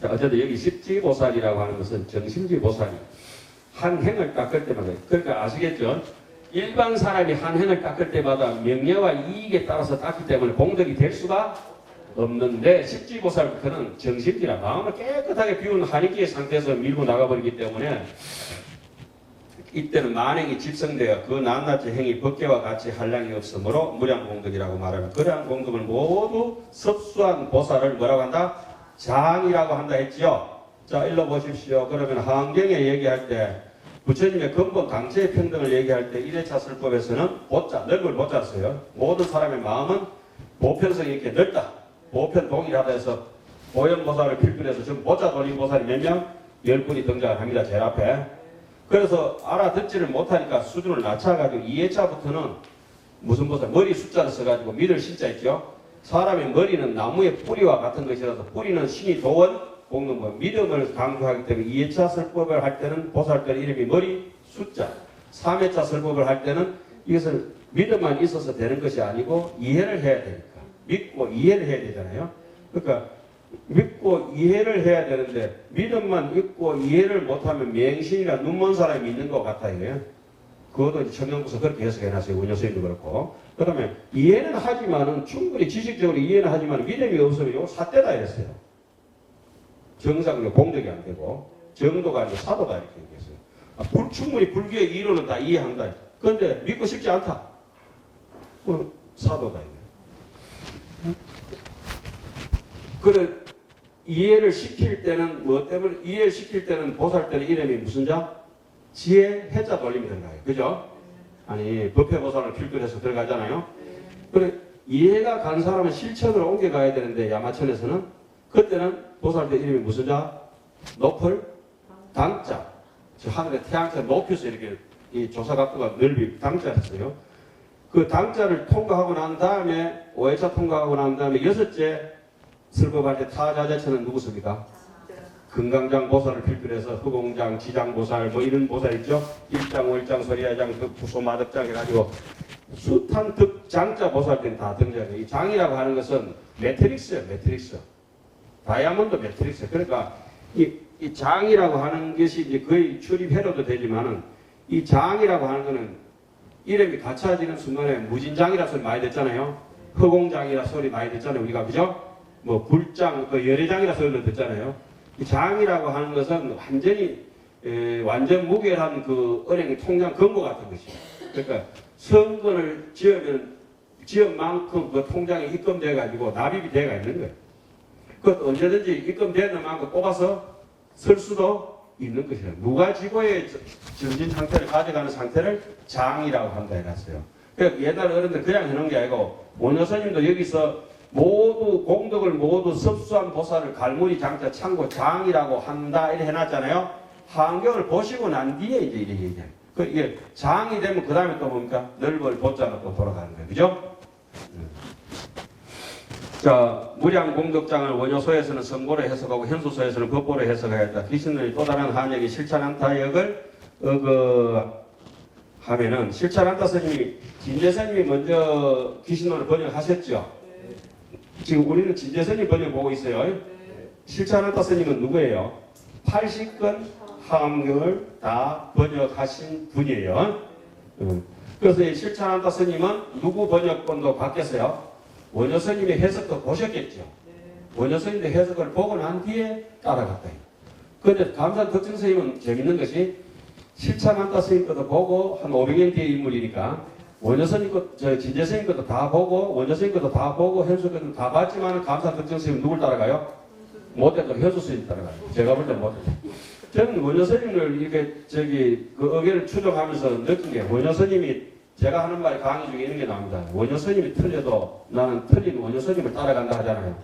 자, 어쨌든 여기 십지보살이라고 하는 것은 정심지보살이 한 행을 닦을 때마다, 그러니까 아시겠죠? 일반 사람이 한 행을 닦을 때마다 명예와 이익에 따라서 닦기 때문에 공덕이 될 수가 없는데, 십지보살부터는 정심지라 마음을 깨끗하게 비운 한익기의 상태에서 밀고 나가버리기 때문에 이때는 만행이 집성되어 그 낱낱이 행이 법계와 같이 한량이 없으므로 무량공덕이라고 말하는, 그러한 공덕을 모두 섭수한 보살을 뭐라고 한다? 장이라고 한다 했지요. 자, 일러 보십시오. 그러면 한경에 얘기할 때 부처님의 근본 강체의 평등을 얘기할 때 1회차 설법에서는 보자, 넓을 보자 써요. 모든 사람의 마음은 보편성이 이렇게 넓다, 보편 동일하다 해서 보현보살을 필두로 해서 지금 보자 돌린 보살이 몇 명? 10분이 등장을 합니다. 제일 앞에. 그래서 알아듣지를 못하니까 수준을 낮춰가지고 2회차부터는 무슨 보살? 머리 숫자를 써가지고 믿을 신자 있죠? 사람의 머리는 나무의 뿌리와 같은 것이라서 뿌리는 신이 도원 볶는 거, 믿음을 강조하기 때문에 2회차 설법을 할 때는 보살들 이름이 머리 숫자, 3회차 설법을 할 때는 이것을 믿음만 있어서 되는 것이 아니고 이해를 해야 되니까 믿고 이해를 해야 되잖아요. 그러니까 믿고 이해를 해야 되는데 믿음만 있고 이해를 못하면 맹신이나 눈먼 사람이 있는 것 같아요. 그것도 이제 청년부서 그렇게 해석해놨어요. 원효스님도 그렇고. 그 다음에 이해는 하지만은 충분히 지식적으로 이해는 하지만 믿음이 없으면 이거 삿대다 이랬어요. 정상적으로 공덕이 안 되고 정도가 아니고 사도다 이렇게 얘기했어요. 충분히 불교의 이론은 다 이해한다. 그런데 믿고 싶지 않다. 그럼 사도다 이거. 그래 이해를 시킬 때는 뭐 때문에 이해를 시킬 때는 보살 때는 이름이 무슨 자? 지혜 해자 돌림이 된다요. 그죠? 아니 법회보살을 필두로 해서 들어가잖아요. 그래 이해가 간 사람은 실천으로 옮겨가야 되는데 야마천에서는 그때는 보살 때 이름이 무슨 자? 높을 당자. 저 하늘의 태양처럼 높여서 이렇게 이 조사각도가 넓이 당자였어요. 그 당자를 통과하고 난 다음에 5회차 통과하고 난 다음에 6째 설법할 때 타자재처는 누구습니까? 금강장 보살을 필두로 해서 허공장, 지장보살 뭐 이런 보살 있죠? 일장, 월장, 소리야장, 부소마덕장 해가지고 숱한 득장자 보살 때는 다 등장해요. 이 장이라고 하는 것은 매트릭스예요. 매트릭스. 다이아몬드 매트릭스. 그러니까 이 장이라고 하는 것이 이제 거의 출입해로도 되지만은 이 장이라고 하는 거는 이름이 갖춰지는 순간에 무진장이라 소리 많이 듣잖아요. 허공장이라 소리 많이 듣잖아요. 우리가 그죠? 뭐 불장, 그 열애장이라 소리도 듣잖아요. 이 장이라고 하는 것은 완전히 완전 무결한 그 은행 통장 금고 같은 것이에요. 그러니까 성건을 지은 만큼 그 통장에 입금돼 가지고 납입이 돼가 있는 거예요. 그 언제든지 입금되는 만큼 뽑아서 쓸 수도 있는 것이에요. 무가지고의 정진 상태를 가져가는 상태를 장이라고 한다 해놨어요. 그러니까 옛날 어른들 그냥 해놓은 게 아니고 원효스님도 여기서 모두 공덕을 모두 섭수한 보살을 갈무리 장자 창고 장이라고 한다 이렇게 해놨잖아요. 환경을 보시고 난 뒤에 이제 이렇게 얘기해요. 그 이게 장이 되면 그 다음에 또 뭡니까? 넓을 보자로 또 돌아가는 거예요. 그죠? 자, 무량공덕장을 원효소에서는 성보로 해석하고 현수소에서는 법보로 해석하였다. 귀신들이 또 다른 한역이 실찬한타역을 하면은 실찬한타 스님이 진재스님이 먼저 귀신론을 번역하셨죠. 지금 우리는 진재스님 번역 보고 있어요. 실찬한타 스님은 누구예요? 80권 하암경을 다 번역하신 분이에요. 그래서 이 실찬한타 스님은 누구 번역본도 받겠어요? 원효스님의 해석도 보셨겠죠. 원효스님의 해석을 보고 난 뒤에 따라갔다. 그런데 감산 덕증스님은 재밌는 것이 실찬한타 스님 것도 보고 한 500년 뒤의 인물이니까 원효스님 것, 진재스님 것도 다 보고 원효스님 것도 다 보고 현수 것도 다 봤지만 감산 덕증스님은 누굴 따라가요? 못해도 현수 스님 따라가요. 제가 볼 때는 못해도. 저는 원효스님을 이렇게 그 의견을 추적하면서 느낀 게 원효스님이 제가 하는 말이 강의 중에 이런 게 나옵니다. 원효스님이 틀려도 나는 틀린 원효스님을 따라간다 하잖아요.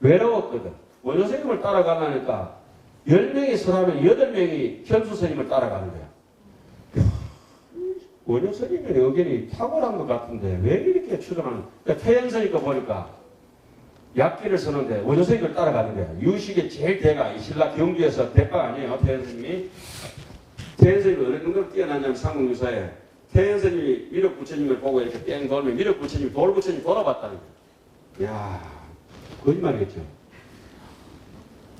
외로웠거든. 원효스님을 따라가려니까 10명이 서라면 8명이 현수스님을 따라가는 거야. 원효스님의 의견이 탁월한 것 같은데 왜 이렇게 추정하는, 그러니까 태연스님 거 보니까 약기를 쓰는데 원효스님을 따라가는 거야. 유식의 제일 대가, 이 신라 경주에서 대가 아니에요. 태연스님이. 태연스님이 어느 정도로 뛰어났냐면 삼국유사에 태연스님이 미륵부처님을 보고 이렇게 땡 돌면 미륵부처님이 돌부처님 돌아봤다는 거예요. 이야, 거짓말이겠죠.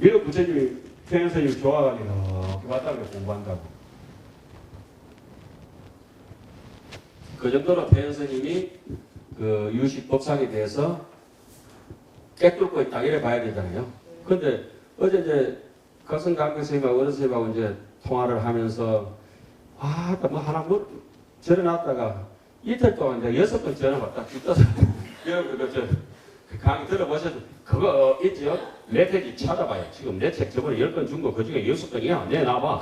이런 부처님이 평양 선생님이 좋아가지고 이렇게 왔다고 공부한다고. 그 정도로 평양 선생님이 그 유식 법상에 대해서 깨뚫고 있다 이래 봐야 되잖아요. 근데 어제 이제 가성 강경 선생님하고 어른 선생님하고 이제 통화를 하면서 뭐 하나 뭐 전해놨다가 이틀 동안 이제 6번 전화 왔다 쭉 떠서 그 강의 들어보셔서 그거 있죠? 내 페이지 찾아봐요. 지금 내 책 저번에 10권 준 거 그 중에 6권이야. 내놔봐.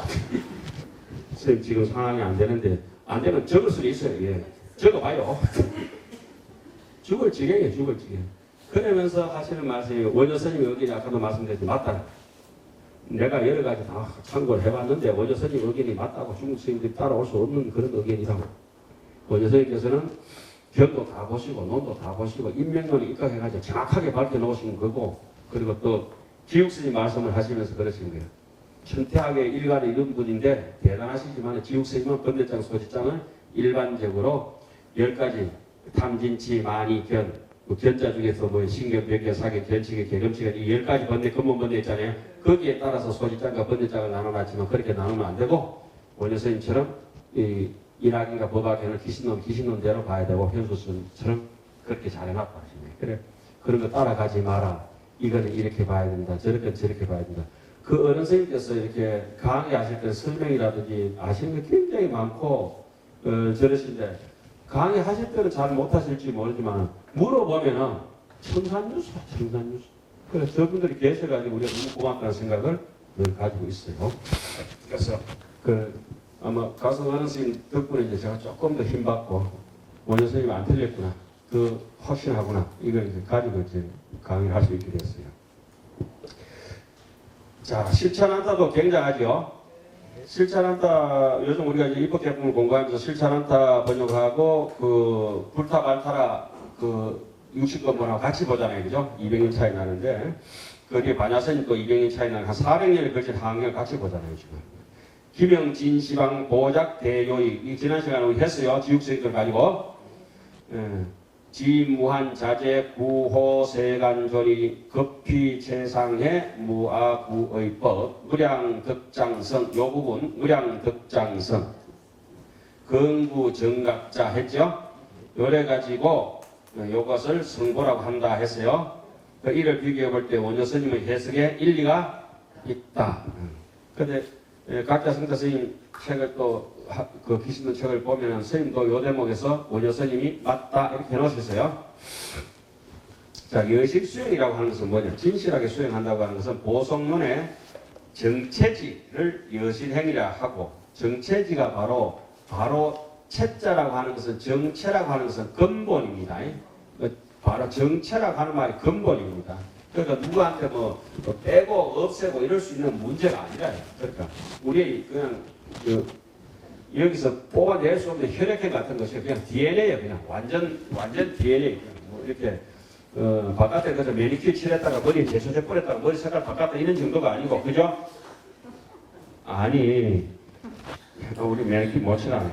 선생님 지금 상황이 안 되는데 안 되면 적을 수도 있어요. 예. 적어봐요. 죽을 지경이에요. 죽을 지경. 그러면서 하시는 말씀이 원효 스님 의견이 아까도 말씀드렸지 맞다. 내가 여러 가지 다 참고를 해봤는데 원효 스님 의견이 맞다고 중국 스님들이 따라올 수 없는 그런 의견이라고. 원효 스님께서는 견도 다 보시고 논도 다 보시고 인명론에 입각해가지고 정확하게 밝혀놓으신 거고 그리고 또 기육 스님 말씀을 하시면서 그러신 거예요. 천태하게 일가를 이룬 분인데 대단하시지만 지육 스님은 번뇌장 소지장을 일반적으로 10가지 탐진치 만이 견 견자 중에서 뭐 신경, 백견, 사견, 견치견, 개금치견 이 10가지 번뇌 근본 번뇌 있잖아요. 거기에 따라서 소지장과 번뇌장을 나눠놨지만 그렇게 나누면 안 되고 원효 스님처럼 이 인학인가 법학에는 귀신론대로 봐야 되고 현수스처럼 그렇게 잘 해놨다 하시네. 그래 그런 거 따라가지 마라. 이거는 이렇게 봐야 된다. 저렇게 저렇게 봐야 된다. 그 어른 선생님께서 이렇게 강의하실 때 설명이라든지 아시는 게 굉장히 많고 저러신데 강의하실 때는 잘 못하실지 모르지만 물어보면은 청산유수. 그래서 저분들이 계셔가지고 우리가 너무 고맙다는 생각을 늘 가지고 있어요. 그래서 아마 가서 어른 선생님 덕분에 이제 제가 조금 더 힘받고 원효 선생님 안 틀렸구나. 그 확신하구나. 이걸 이제 가지고 이제 강의를 할 수 있게 됐어요. 자, 실천한다도 굉장하죠. 실천한다 요즘 우리가 이제 입법개품을 공부하면서 실천한다 번역하고 그 불타발타라 그 60권문하고 같이 보잖아요. 그죠? 200년 차이 나는데 거기에 반야선이 또 200년 차이 나는 한 400년을 걸친 항해를 같이 보잖아요. 지금. 김영진 시방 보작 대요의 이 지난 시간에 우리 했어요. 지육수익을 가지고 지무한 자재 구호 세간조리 급히 최상해 무아구의법 무량득장성 요 부분 무량득장성 근구 정각자 했죠. 요래 가지고 요것을 성보라고 한다 했어요. 이를 비교해 볼 때 원효 스님의 해석에 일리가 있다. 근데 각자 성자 스님 책을 또 그 귀신론 책을 보면은 스님도 요 대목에서 원효 스님이 맞다 이렇게 해놓으셨어요. 자, 여식 수행이라고 하는 것은 뭐냐? 진실하게 수행한다고 하는 것은 보성론의 정체지를 여실행위라 하고 정체지가 바로 채자라고 하는 것은 정체라고 하는 것은 근본입니다. 바로 정체라고 하는 말이 근본입니다. 그러니까 누구한테 뭐 빼고 없애고 이럴 수 있는 문제가 아니라 그러니까 우리 그냥 여기서 뽑아낼 수 없는 혈액형 같은 것이 그냥 DNA예요. 그냥 완전 DNA. 뭐 이렇게 바깥에 그래서 매니큐어 칠했다가 머리에 제초제 뿌렸다가 머리 색깔 바꿨다 이런 정도가 아니고 그죠? 아니 우리 매니큐어 못 칠하네.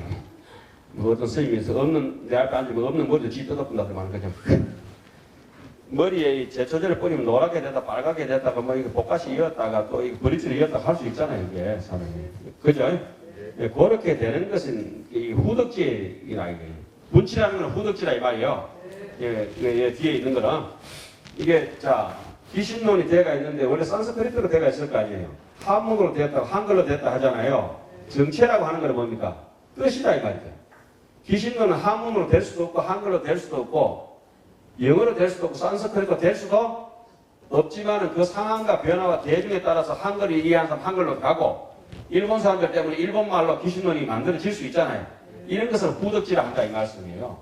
뭐 어떤 선생님에서 없는 내 앞에 앉으면 없는 머리도 쥐 뜯어본다더만 그죠? 머리에 제초제를 뿌리면 노랗게 됐다 빨갛게 됐다가 뭐 이거 복가시 이었다가 또 이거 브릿지를 이었다가 할 수 있잖아요. 이게 사람이 그죠? 예, 그렇게 되는 것은 이 후덕지이라 이게 분치라는 건 후덕지라 이 말이에요. 예, 뒤에 있는 거는 이게 자 귀신론이 되어가 있는데 원래 산스크리트로 되어가 있을 거 아니에요. 한문으로 되었다 한글로 되었다 하잖아요. 정체라고 하는 건 뭡니까? 뜻이다 이 말이죠. 귀신론은 한문으로 될 수도 없고 한글로 될 수도 없고 영어로 될 수도 없고 산스크리트로 될 수도 없지만은 그 상황과 변화와 대중에 따라서 한글을 이해하는 사람 한글로 가고 일본 사람들 때문에 일본말로 귀신론이 만들어질 수 있잖아요. 이런 것을 후덕지라 한다 이 말씀이에요.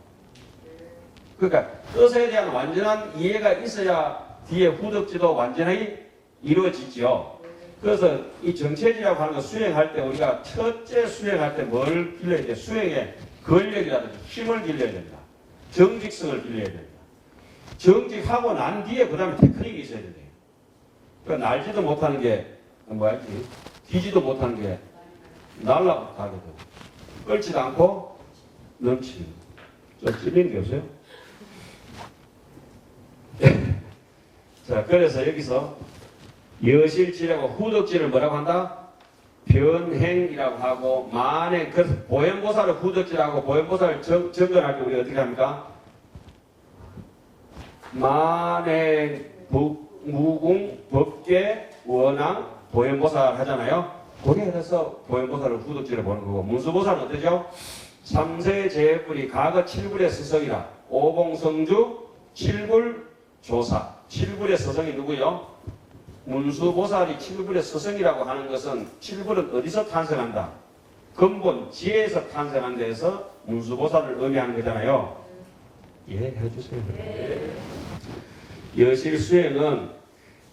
그러니까 뜻에 대한 완전한 이해가 있어야 뒤에 후덕지도 완전히 이루어지죠. 그래서 이 정체지라고 하는 거 수행할 때 우리가 첫째 수행할 때 뭘 길러야 돼? 수행에 권력이라든지 힘을 길러야 된다. 정직성을 길러야 된다. 정직하고 난 뒤에 그 다음에 테크닉이 있어야 돼요. 그러니까 날지도 못하는 게 뭐야지? 뒤지도 못하는 게 날라부터 하게 되고 끓지도 않고 넘치는 좀 찔리는 게 없어요? 자, 그래서 여기서 여실지라고 후덕지를 뭐라고 한다? 변행이라고 하고 만행. 그래서 보현보살을 후덕지라고 보현보살을 정건할 때 우리 어떻게 합니까? 만행 무궁 법계 원앙 보현보살 하잖아요. 거기에 대해서 보현보살을 후덕지를 보는 거고 문수보살은 어떠죠? 삼세 제불이 과거 칠불의 스성이라 오봉성주 칠불 조사. 칠불의 스성이 누구요? 문수보살이 칠불의 스성이라고 하는 것은 칠불은 어디서 탄생한다? 근본 지혜에서 탄생한 데에서 문수보살을 의미하는 거잖아요. 이해해 주세요. 여실 수행은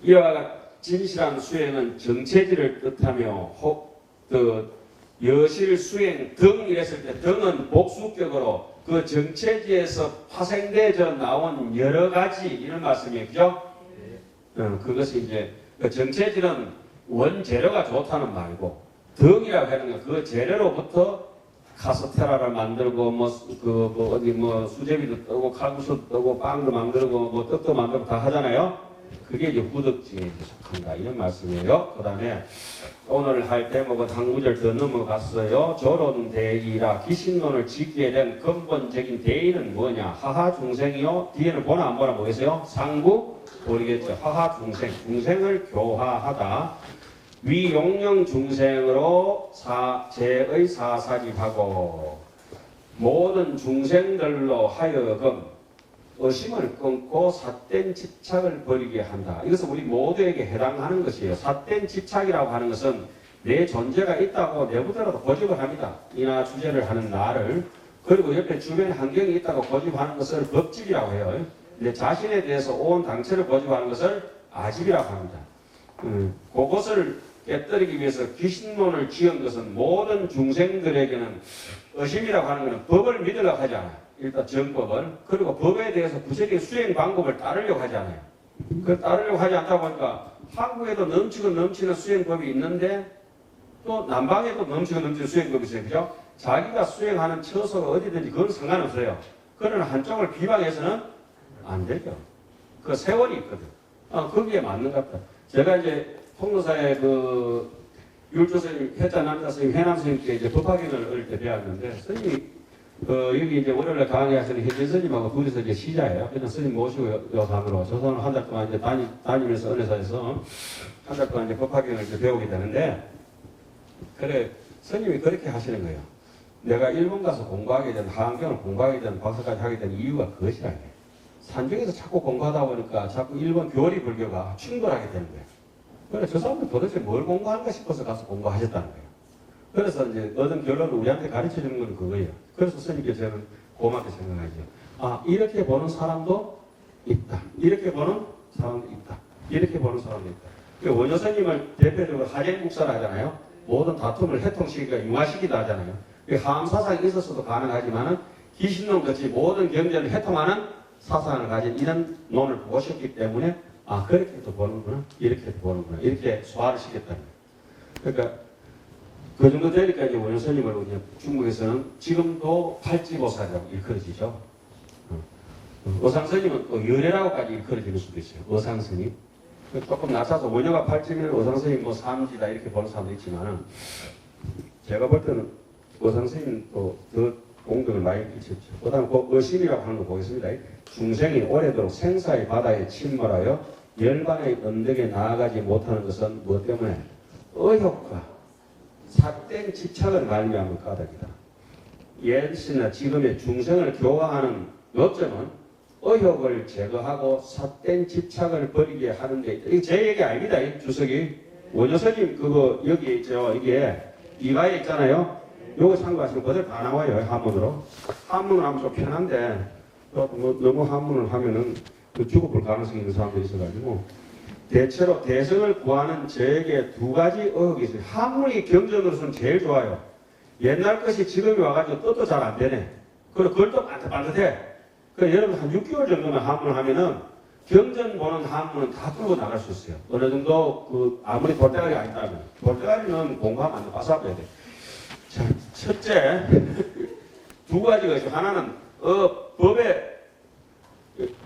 이와 같은 진실한 수행은 정체지를 뜻하며 여실 수행 등 이랬을 때 등은 복수격으로 그 정체지에서 파생되어 나온 여러 가지 이런 말씀이에요. 그죠? 그것이 이제 그 정체지는 원재료가 좋다는 말이고 등이라고 하는 건 그 재료로부터 카스테라를 만들고 어디 수제비도 뜨고 칼국수도 뜨고 빵도 만들고 떡도 만들고 다 하잖아요. 그게 이제 후덕지에 속한다 이런 말씀이에요. 그 다음에 오늘 할 대목은 한 구절 더 넘어갔어요. 조론대의라 기신론을 짓게 된 근본적인 대의는 뭐냐? 하하 중생이요. 뒤에는 보나 안 보나 뭐겠어요? 상부 모르겠죠. 하하 중생, 중생을 교화하다. 위용령 중생으로 제의 사사집하고 모든 중생들로 하여금 의심을 끊고 삿된 집착을 버리게 한다. 이것은 우리 모두에게 해당하는 것이에요. 삿된 집착이라고 하는 것은 내 존재가 있다고 내부더라도 고집을 합니다. 이나 주제를 하는 나를. 그리고 옆에 주변 환경이 있다고 고집하는 것을 법집이라고 해요. 내 자신에 대해서 온 당체를 고집하는 것을 아집이라고 합니다. 그것을 깨뜨리기 위해서 귀신론을 지은 것은 모든 중생들에게는 의심이라고 하는 것은 법을 믿으려고 하지 않아요. 일단 정법을. 그리고 법에 대해서 구체적인 수행 방법을 따르려고 하지 않아요. 그 따르려고 하지 않다 보니까 한국에도 넘치고 넘치는 수행법이 있는데 또 남방에도 넘치고 넘치는 수행법이 있어요. 그죠? 자기가 수행하는 처소가 어디든지 그건 상관없어요. 그러나 한쪽을 비방해서는 안 되죠. 그 세월이 있거든. 거기에 맞는 것 같다. 제가 이제 통도사의 율조 선생님, 해자 남자 선생님, 해남 선생님께 이제 법학인을 어릴 때 배웠는데, 선생님이, 여기 이제 월요일에 강의하시는 혜진 선생님하고 둘이서 이제 시자예요. 그냥 선생님 모시고 요산으로. 저서는 한 달 동안 이제 다니면서 은혜사에서 한 달 동안 이제 법학인을 이제 배우게 되는데, 그래, 선생님이 그렇게 하시는 거예요. 내가 일본 가서 공부하게 된, 하안경을 공부하게 된, 박사까지 하게 된 이유가 그것이라는 거예요. 산중에서 자꾸 공부하다 보니까 자꾸 일본 교리 불교가 충돌하게 되는 거예요. 그래, 저 사람들 도대체 뭘 공부하는가 싶어서 가서 공부하셨다는 거예요. 그래서 이제 얻은 결론을 우리한테 가르쳐 주는 건 그거예요. 그래서 스님께 저는 고맙게 생각하죠. 이렇게 보는 사람도 있다. 이렇게 보는 사람도 있다. 이렇게 보는 사람도 있다. 원효 스님을 대표적으로 하쟁국사라 하잖아요. 모든 다툼을 해통시키기가 융화시키다 하잖아요. 하암 사상이 있어서도 가능하지만은 기신론 같이 모든 경제를 해통하는 사상을 가진 이런 논을 보셨기 때문에 그렇게도 보는구나, 이렇게도 보는구나, 이렇게 소화를 시켰다는 거예요. 그러니까 그 정도 되니까 이제 원효 스님을 중국에서는 지금도 팔찌보살이라고 일컬어지죠. 어상 스님은 또 열애라고까지 일컬어지는 수도 있어요. 어상 스님. 조금 낮춰서 원효가 팔찌면 어상 스님 뭐 삼지다 이렇게 보는 사람도 있지만은 제가 볼 때는 어상 스님 또더 공덕을 많이 끼쳤죠. 그 다음 어심이라고 하는 거 보겠습니다. 중생이 오래도록 생사의 바다에 침몰하여 열반의 언덕에 나아가지 못하는 것은 무엇 때문에? 의욕과 삿된 집착을 말미암은 까닭이다. 옛시나 지금의 중생을 교화하는 요점은 의욕을 제거하고 삿된 집착을 버리게 하는데 있다. 이게 제 얘기 아닙니다. 이 주석이. 원효스님 그거 여기 이게 이가에 있잖아요. 요거 참고하시면 그대로 다 나와요. 한문으로. 한문을 하면 좀 편한데 너무 한문을 하면은 죽어볼 가능성이 있는 사람들이 있어가지고 대체로 대성을 구하는 저에게 두 가지 의혹이 있어요. 한문이 경전으로서는 제일 좋아요. 옛날 것이 지금이 와가지고 뜻도 잘 안 되네. 그리고 글도 반듯반듯해. 그래서 여러분 한 6개월 정도만 한문을 하면은 경전 보는 한문은 다 끌고 나갈 수 있어요. 어느 정도 아무리 돌대가리가 아니다면 돌대가리는 공부하면 안 돼. 빠삭해야 돼. 자, 첫째 두 가지가 있어요. 하나는 법에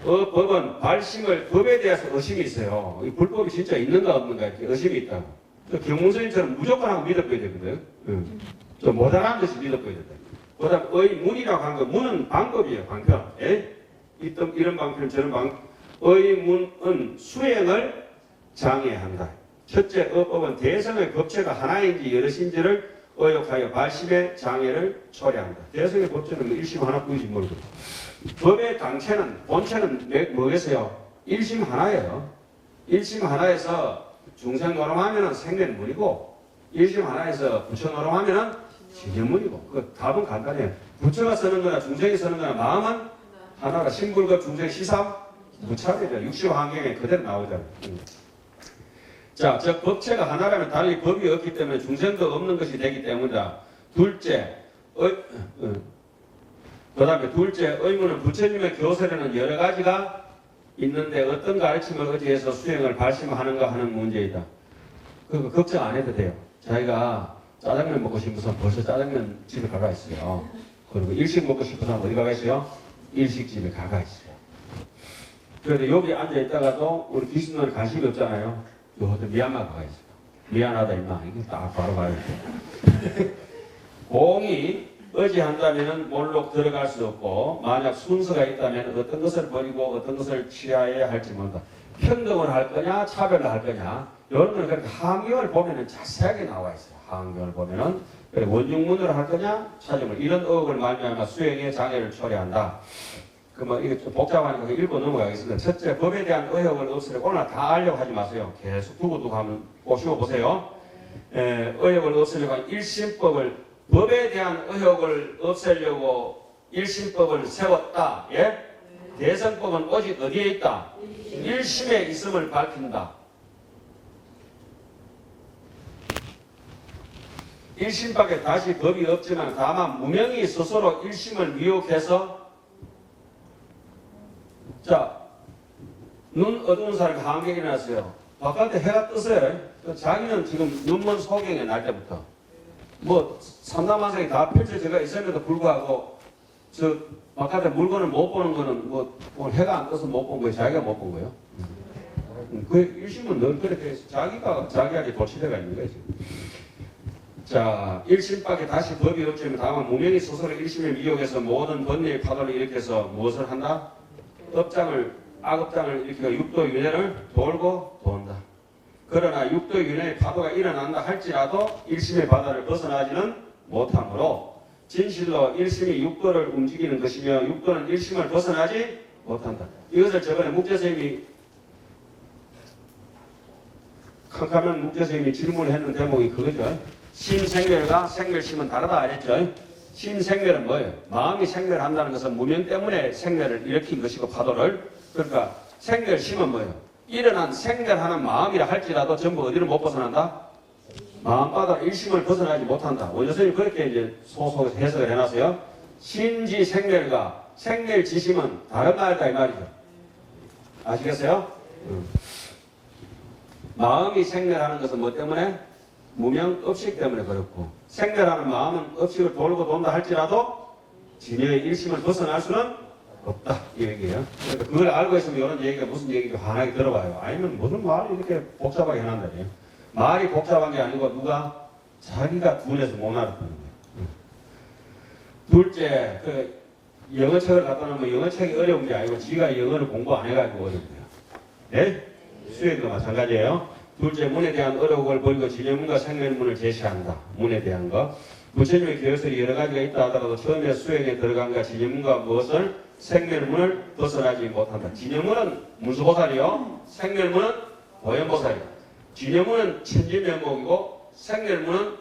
법은 발심을 법에 대해서 의심이 있어요. 이 불법이 진짜 있는가 없는가 이렇게 의심이 있다고. 경문선생님처럼 무조건 하고 믿어버려야 되거든. 좀 모자란 듯이 믿어버려야 된다. 그 다음 의문이라고 하는 거, 문은 방법이에요. 방법. 이런 방편 저런 방법. 의문은 수행을 장애한다. 첫째, 어법은 대성의 법체가 하나인지 여럿인지를 의혹하여 발심의 장애를 초래한다. 대성의 법체는 뭐 일심 하나뿐이지 모르고. 법의 당체는, 본체는 뭐겠어요? 일심 하나예요. 일심 하나에서 중생 노름하면은 생멸문이고, 일심 하나에서 부처 노름하면은 진여문이고. 그 답은 간단해요. 부처가 쓰는 거나 중생이 쓰는 거나 마음은 하나가 신불급 중생 시삼 무차별이야. 육시환경에 그대로 나오잖아요. 자, 즉 법체가 하나라면 달리 법이 없기 때문에 중생도 없는 것이 되기 때문이다. 둘째, 그 다음에 둘째, 의문은 부처님의 교설에는 여러 가지가 있는데 어떤 가르침을 의지해서 수행을 발심하는가 하는 문제이다. 그거 걱정 안 해도 돼요. 자기가 짜장면 먹고 싶어서 벌써 짜장면 집에 가가 있어요. 그리고 일식 먹고 싶어서 어디 가가 있어요? 일식집에 가가 있어요. 그런데 여기 앉아있다가도 우리 귀신들 관심이 없잖아요. 요것도 미얀마 가가 있어요. 미안하다 임마. 이거 딱 바로 가야 돼. 공이 의지한다면 몰록 들어갈 수 없고 만약 순서가 있다면 어떤 것을 버리고 어떤 것을 취하여야 할지 모른다. 평등을 할 거냐 차별을 할 거냐 이런 거는 그렇게 하경을 보면은 자세하게 나와 있어요. 하경을 보면은 원중문으로 할 거냐 차점을 이런 의혹을 말미암아 수행의 장애를 초래한다. 그뭐 이게 좀 복잡하니까 읽고 넘어가겠습니다. 첫째, 법에 대한 의혹을 없애려고 오늘 다 알려고 하지 마세요. 계속 두고두고 하면 꼬시고 보세요. 의혹을 없애려고 한 일심법을 법에 대한 의혹을 없애려고 일심법을 세웠다. 예? 대성법은 오직 어디에 있다? 일심에 있음을 밝힌다. 일심밖에 다시 법이 없지만 다만 무명이 스스로 일심을 미혹해서 자, 눈 어두운 사람이 한경이 났어요. 바깥에 해가 뜨세요. 자기는 지금 눈먼 소경에 날 때부터 뭐 삼남한상이 다 펼쳐져가 있음에도 불구하고 저 바깥에 물건을 못 보는 거는 뭐 해가 안 떠서 못 본 거예요. 자기가 못 본 거예요. 그 일심은 늘 그렇게 해서 자기가 자기한테 도취대가 있는 거예요. 자, 일심밖에 다시 법이 없지만 다만 무명이 스스로 일심을 미혹해서 모든 번뇌의 파도를 일으켜서 무엇을 한다? 악업장을 일으켜 육도윤회를 돌고 돈다. 그러나 육도윤회의 파도가 일어난다 할지라도 일심의 바다를 벗어나지는 못하므로 진실로 일심이 육도를 움직이는 것이며 육도는 일심을 벗어나지 못한다. 이것을 저번에 묵재선생님이 캄캄한 묵재선생님이 질문했는 대목이 그거죠. 심생멸과 생멸심은 다르다 그랬죠. 심생멸은 뭐예요? 마음이 생멸한다는 것은 무명 때문에 생멸을 일으킨 것이고 파도를. 그러니까 생멸심은 뭐예요? 일어난 생멸하는 마음이라 할지라도 전부 어디를 못 벗어난다? 마음바다 일심을 벗어나지 못한다. 원효선생님이 그렇게 이제 소속해서 해석을 해놨어요. 심지 생멸과 생멸지심은 다른 말이다 이 말이죠. 아시겠어요? 마음이 생멸하는 것은 뭐 때문에? 무명 업식 때문에 그렇고 생멸하는 마음은 업식을 돌고 돈다 할지라도 진여의 일심을 벗어날 수는 없다 이 얘기예요. 그러니까 그걸 알고 있으면 이런 얘기가 무슨 얘기인지 환하게 들어봐요. 아니면 무슨 말이 이렇게 복잡하게 해놨다니. 말이 복잡한 게 아니고 누가 자기가 둔해서 못 알았다는 거예요. 둘째, 그 영어책을 갖다 놓으면 영어책이 어려운 게 아니고 지가 영어를 공부 안 해가지고 어려운 거예요. 네? 수행도 마찬가지예요. 둘째, 문에 대한 어려움을 버리고 진여문과 생멸문을 제시한다. 문에 대한 거. 부처님의 교설이 여러 가지가 있다 하더라도 처음에 수행에 들어간과 진여문과 무엇을 생멸문을 벗어나지 못한다. 진여문은 문수보살이요. 생멸문은 보현보살이요. 진여문은 천지면목이고 생멸문은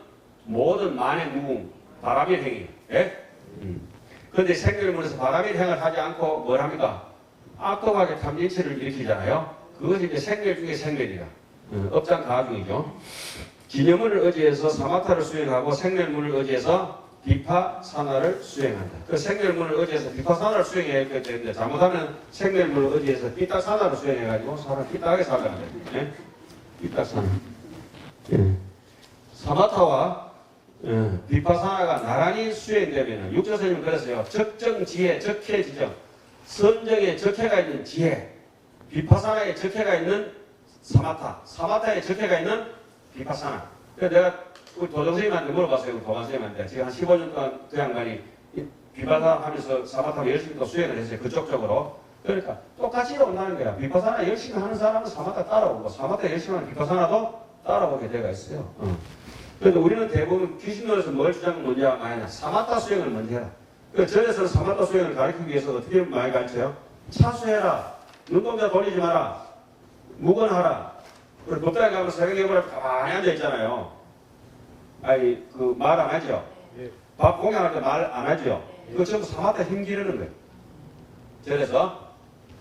모든 만의 무궁, 바람의 행위. 예? 그런데 생멸문에서 바람의 행을 하지 않고 뭘 합니까? 악독하게 탐진치를 일으키잖아요. 그것이 이제 생멸 중에 생멸이라. 업장 가중이죠. 진여문을 의지해서 사마타를 수행하고 생멸문을 의지해서 비파사나를 수행한다. 그 생멸문을 의지해서 비파사나를 수행해야 되는데 잘못하면 생멸문을 의지해서 삐딱사나를 수행해가지고 사람 삐딱하게 살아야 돼. 네? 삐딱사나. 네. 사마타와 비파사나가 나란히 수행되면 육조선생님은 그랬어요. 적정지혜, 적해지정. 선정에 적해가 있는 지혜, 비파사나에 적해가 있는 사마타, 사마타에 적해가 있는 비파사나. 그래서 내가 우리 도정선생님한테 물어봤어요. 도관선생님한테. 제가 한 15년 동안 그 양반이 비파사나 하면서 사마타 열심히 또 수행을 했어요. 그쪽 쪽으로. 그러니까 똑같이 온다는 거야. 비파사나 열심히 하는 사람은 사마타 따라오고, 사마타 열심히 하는 비파사나도 따라오게 되어 있어요. 그런데 우리는 대부분 귀신론에서 뭘 주장하면 먼저 많이 사마타 수행을 먼저 해라. 그 절에서는 사마타 수행을 가르치기 위해서 어떻게 많이 가르쳐요? 차수해라. 눈동자 돌리지 마라. 묵언하라. 그리고 법당에 가면 새벽에 보면 가만히 앉아있잖아요. 아니, 그 말 안 하죠? 밥 공양할 때 말 안 하죠? 그거 전부 사마타 힘 기르는 거예요. 절에서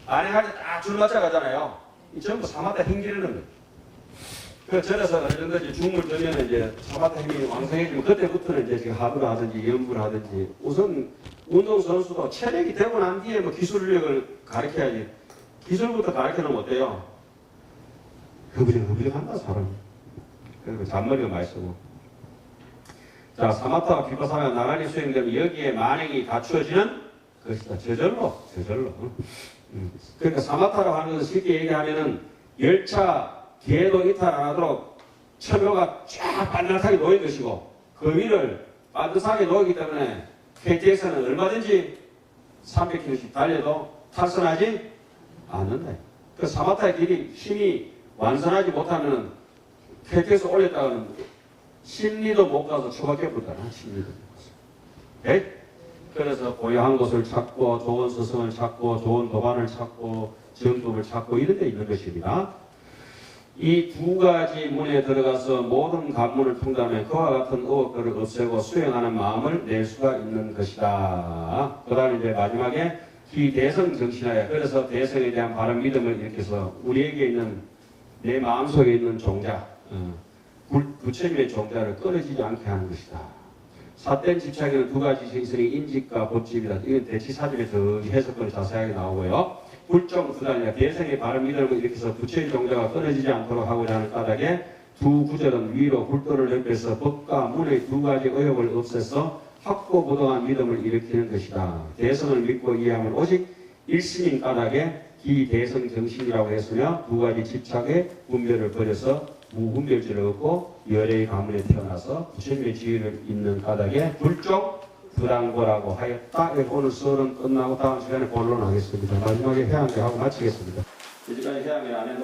안에 할 때 딱 줄 맞춰 가잖아요. 이 전부 사마타 힘 기르는 거예요. 그 절에서 어느 정도 이제 중을 들면 이제 사마타 힘이 왕성해지면 그때부터는 이제 지금 하부를 하든지 연부를 하든지 우선 운동선수도 체력이 되고 난 뒤에 뭐 기술력을 가르쳐야지. 기술부터 가르쳐놓으면 어때요? 흐부적 한다, 사람이. 그리고 잔머리가 많이 쓰고. 자, 사마타와 비파사나가 나란히 수행되면 여기에 만행이 갖추어지는 것이다. 저절로. 그러니까 사마타라고 하는 것은 쉽게 얘기하면은 열차 계도 이탈 안 하도록 첨효가 쫙 반듯하게 놓인 것이고 그 위를 반듯하게 놓이기 때문에 KTX는 얼마든지 300km씩 달려도 탈선하지 않는다. 그 사마타의 길이 힘이 완선하지 못하면 KTX 올렸다가는 심리도 못 가서 처박혀 버리잖아. 심리도 못 가서. 네? 그래서 고요한 곳을 찾고 좋은 스승을 찾고 좋은 도반을 찾고 정법을 찾고 이런 데 있는 것입니다. 이 두 가지 문에 들어가서 모든 관문을 통과하면 그와 같은 의혹들을 없애고 수행하는 마음을 낼 수가 있는 것이다. 그 다음에 이제 마지막에 기대성 정신하여. 그래서 대성에 대한 바른 믿음을 일으켜서 우리에게 있는 내 마음속에 있는 종자, 부처님의 종자를 끊어지지 않게 하는 것이다. 삿된 집착에는 두 가지 있으니 인직과 본집이다. 이건 대치사집에 더 해석권이 자세하게 나오고요. 불정 부단이라 대성의 바른 믿음을 일으켜서 부처의 종자가 끊어지지 않도록 하고자 하는 까닭에 두 구절은 위로 불도를 넓혀서 법과 문의 두 가지 의혹을 없애서 확고부동한 믿음을 일으키는 것이다. 대성을 믿고 이해하면 오직 일심인 까닭에 기대성 정신이라고 했으며 두 가지 집착의 분별을 버려서 무분별지를 얻고 열애의 가문에 태어나서 부처님의 지위를 잇는 까닭에 불종 불안고라고 하였다. 오늘 수업은 끝나고 다음 시간에 본론하겠습니다. 마지막에 해양대하고 마치겠습니다. 이제까지 해양대 안 했는데